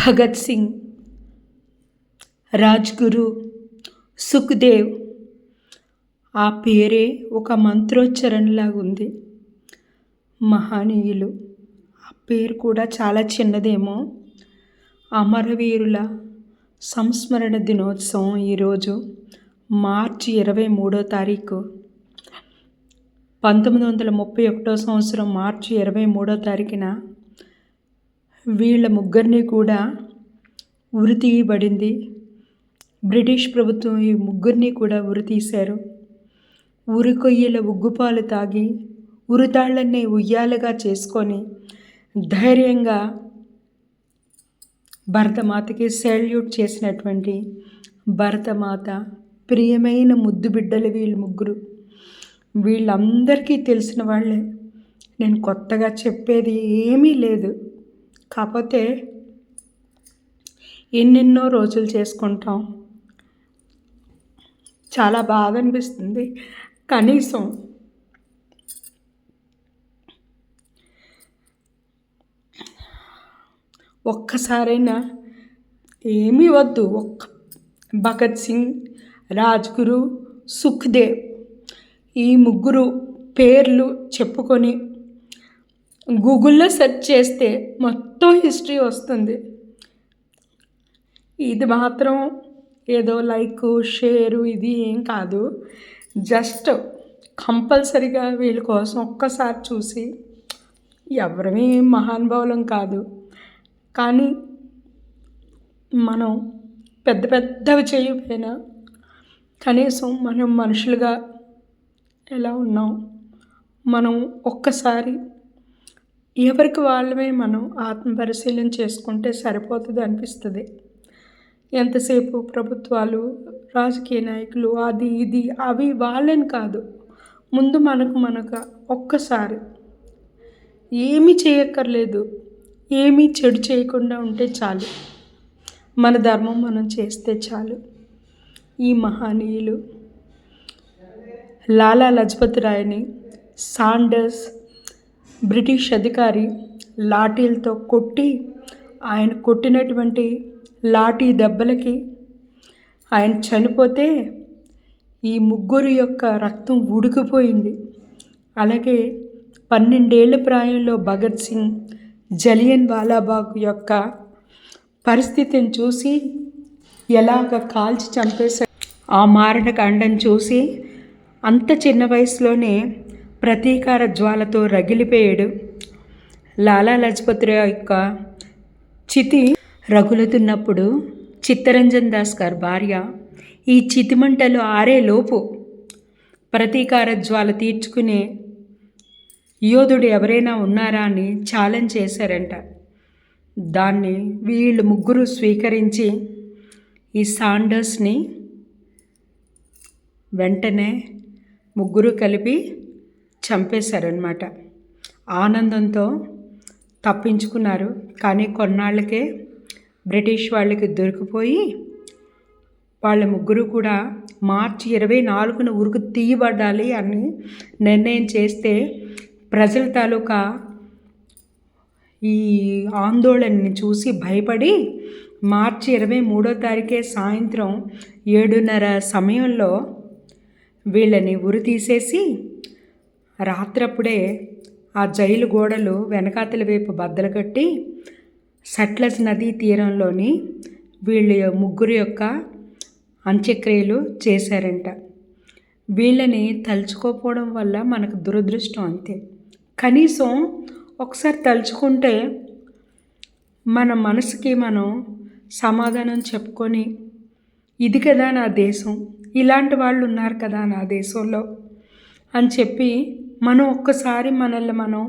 భగత్ సింగ్, రాజ్గురు, సుఖ్దేవ్. ఆ పేరే ఒక మంత్రోచ్చరణలాగా ఉంది. మహనీయులు. ఆ పేరు కూడా చాలా చిన్నదేమో. అమరవీరుల సంస్మరణ దినోత్సవం ఈరోజు మార్చి 23వ తారీఖు. 1931 సంవత్సరం మార్చి 23వ తారీఖున వీళ్ళ ముగ్గురిని కూడా ఉరి తీయబడింది. బ్రిటిష్ ప్రభుత్వం ఈ ముగ్గురిని కూడా ఉరి తీశారు. ఉరి కొయ్యల ఉగ్గుపాలు తాగి ఉరితాళ్లన్నీ ఉయ్యాలుగా చేసుకొని ధైర్యంగా భరతమాతకి సెల్యూట్ చేసినటువంటి భరతమాత ప్రియమైన ముద్దు బిడ్డలు వీళ్ళు ముగ్గురు. వీళ్ళందరికీ తెలిసిన వాళ్ళే. నేను కొత్తగా చెప్పేది ఏమీ లేదు. కాకపోతే ఎన్నెన్నో రోజులు చేసుకుంటాం. చాలా బాధ అనిపిస్తుంది. కనీసం ఒక్కసారైనా ఏమీ వద్దు, భగత్ సింగ్, రాజ్గురు, సుఖ్దేవ్ ఈ ముగ్గురు పేర్లు చెప్పుకొని గూగుల్లో సెర్చ్ చేస్తే మొత్తం హిస్టరీ వస్తుంది. ఇది మాత్రం ఏదో లైక్ షేరు ఇది ఏం కాదు. జస్ట్ కంపల్సరిగా వీళ్ళ కోసం ఒక్కసారి చూసి, ఎవరమీ మహానుభావులం కాదు, కానీ మనం పెద్ద పెద్దవి చేయకపోయినా కనీసం మనం మనుషులుగా ఎలా ఉన్నాం, మనం ఒక్కసారి ఎవరికి వాళ్ళమే మనం ఆత్మపరిశీలన చేసుకుంటే సరిపోతుంది అనిపిస్తుంది. ఎంతసేపు ప్రభుత్వాలు, రాజకీయ నాయకులు అది ఇది అవి వాళ్ళని కాదు, ముందు మనకు ఒక్కసారి ఏమీ చేయక్కర్లేదు, ఏమీ చెడు చేయకుండా ఉంటే చాలు, మన ధర్మం మనం చేస్తే చాలు. ఈ మహనీయులు లాలా లజపత్ రాయ్ని సాండర్స్ బ్రిటిష్ అధికారి లాఠీలతో కొట్టి, ఆయన కొట్టినటువంటి లాఠీ దెబ్బలకి ఆయన చనిపోతే ఈ ముగ్గురు యొక్క రక్తం ఉడికిపోయింది. అలాగే 12 ఏళ్ల ప్రాయంలో భగత్ సింగ్ జలియన్ వాలాబాగ్ యొక్క పరిస్థితిని చూసి, ఎలాగ కాల్చి చంపేశారు, ఆ మారణకాండం చూసి అంత చిన్న వయసులోనే ప్రతీకార జ్వాలతో రగిలిపోయాడు. లాలా లజపత్ రాయ్ యొక్క చితి రగులుతున్నప్పుడు చిత్తరంజన్ దాస్ గారి భార్య ఈ చితిమంటలు ఆరేలోపు ప్రతీకార జ్వాల తీర్చుకునే యోధుడు ఎవరైనా ఉన్నారా అని ఛాలెంజ్ చేశారంట. దాన్ని వీళ్ళు ముగ్గురు స్వీకరించి ఈ సాండర్స్ని వెంటనే ముగ్గురు కలిపి చంపేశారనమాట. ఆనందంతో తప్పించుకున్నారు. కానీ కొన్నాళ్ళకే బ్రిటిష్ వాళ్ళకి దొరికిపోయి వాళ్ళ ముగ్గురు కూడా మార్చి 24న ఉరికి తీయబడాలి అని నిర్ణయం చేస్తే, ప్రజల తాలూకా ఈ ఆందోళనని చూసి భయపడి మార్చి 23వ తారీఖే సాయంత్రం 7:30 సమయంలో వీళ్ళని ఉరి తీసేసి, రాత్రప్పుడే ఆ జైలు గోడలు వెనకాతల వైపు బద్దలు కట్టి సట్లెజ్ నదీ తీరంలోని వీళ్ళ ముగ్గురు యొక్క అంత్యక్రియలు చేశారంట. వీళ్ళని తలుచుకోకపోవడం వల్ల మనకు దురదృష్టం అంతే. కనీసం ఒకసారి తలుచుకుంటే మన మనసుకి మనం సమాధానం చెప్పుకొని, ఇది కదా నా దేశం, ఇలాంటి వాళ్ళు ఉన్నారు కదా నా దేశంలో అని చెప్పి మనం ఒక్కసారి మనల్ని మనం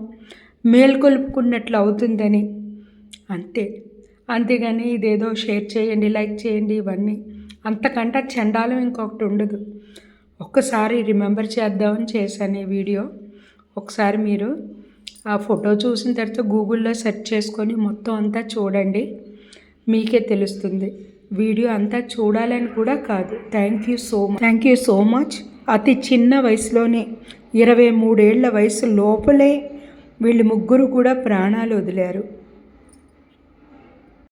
మేల్కొల్పుకున్నట్లు అవుతుందని అంతే. అంతేగాని ఇదేదో షేర్ చేయండి, లైక్ చేయండి, ఇవన్నీ అంతకంటే చండాలం ఇంకొకటి ఉండదు. ఒక్కసారి రిమెంబర్ చేద్దామని చేశాను ఈ వీడియో. ఒకసారి మీరు ఆ ఫోటో చూసిన తర్వాత గూగుల్లో సెర్చ్ చేసుకొని మొత్తం అంతా చూడండి, మీకే తెలుస్తుంది. వీడియో అంతా చూడాలని కూడా కాదు. Thank you so much. అతి చిన్న వయసులోనే 23 ఏళ్ల వయసు లోపలే వీళ్ళు ముగ్గురు కూడా ప్రాణాలు వదిలారు.